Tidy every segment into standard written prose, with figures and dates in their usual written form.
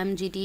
MGT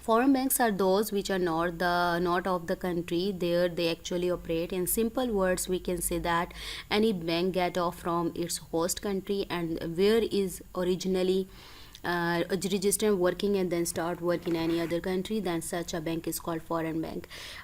Foreign banks are those which are not of the country there they actually operate. In simple words, we can say that any bank get off from its host country and where is originally registered working and then start work in any other country, then such a bank is called foreign bank.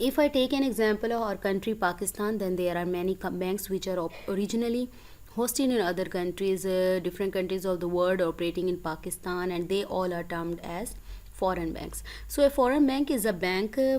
If I take an example of our country Pakistan, then there are many banks which are originally hosted in other countries, different countries of the world operating in Pakistan, and they all are termed as foreign banks. So a foreign bank is a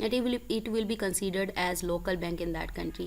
it will be considered as local bank in that country.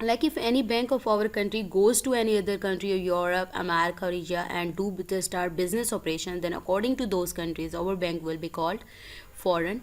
Like if any bank of our country goes to any other country of Europe, America or Asia and start business operations, then according to those countries our bank will be called foreign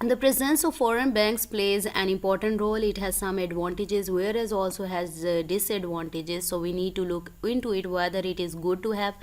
The presence of foreign banks plays an important role. It has some advantages whereas also has disadvantages. So we need to look into it whether it is good to have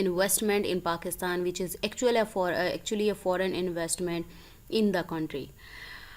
investment in Pakistan, which is actually a foreign investment in the country.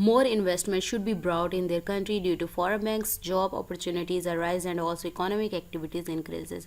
more investment should be brought in their country due to foreign banks, job opportunities arise and also economic activities increases.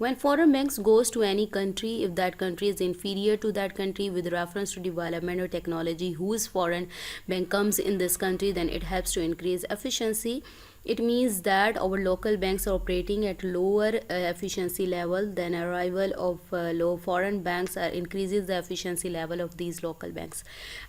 When foreign banks goes to any country, if that country is inferior to that country with reference to development or technology, whose foreign bank comes in this country, then it helps to increase efficiency. It means that our local banks are operating at lower efficiency level than arrival of low foreign banks increases the efficiency level of these local banks.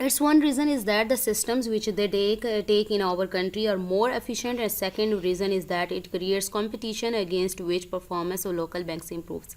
Its one reason is that the systems which they take in our country are more efficient, and second reason is that it creates competition against which performance of local banks improves.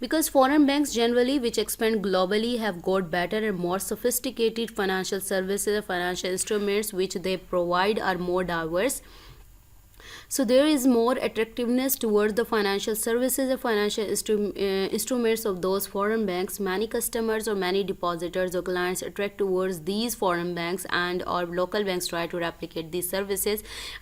Because foreign banks generally, which expand globally, have got better and more sophisticated financial services and financial instruments which they provide are more diverse. So there is more attractiveness towards the financial services and financial instruments of those foreign banks. Many customers or many depositors or clients attract towards these foreign banks and or local banks try to replicate these services.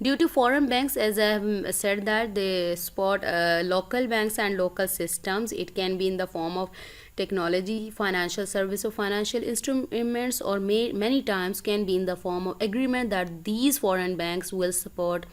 Due to foreign banks, as I have said that they support local banks and local systems, it can be in the form of technology, financial service or financial instruments, or many times can be in the form of agreement that these foreign banks will support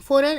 Foreign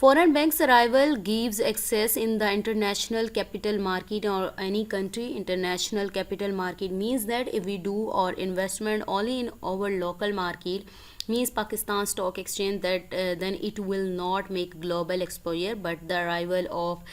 Foreign banks arrival gives access in the international capital market or any country. International capital market means that if we do our investment only in our local market, means Pakistan Stock Exchange, that then it will not make global exposure, but the arrival of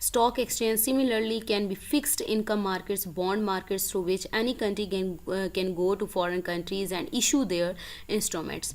stock exchange. Similarly can be fixed income markets, bond markets, through which any country can go to foreign countries and issue their instruments.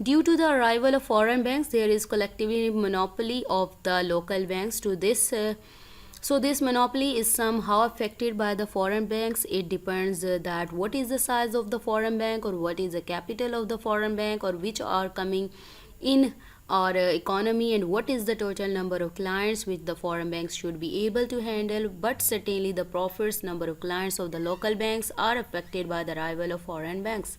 due to the arrival of foreign banks there is collectively monopoly of the local banks to this so this monopoly is somehow affected by the foreign banks. It depends that what is the size of the foreign bank, or what is the capital of the foreign bank, or which are coming in our economy, and what is the total number of clients which the foreign banks should be able to handle. But certainly the profits number of clients of the local banks are affected by the arrival of foreign banks.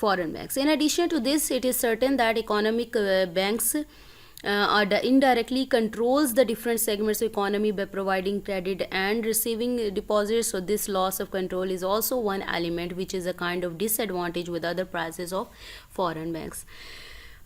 foreign banks. In addition to this, it is certain that economic banks indirectly controls the different segments of economy by providing credit and receiving deposits. So this loss of control is also one element which is a kind of disadvantage with other prices of foreign banks.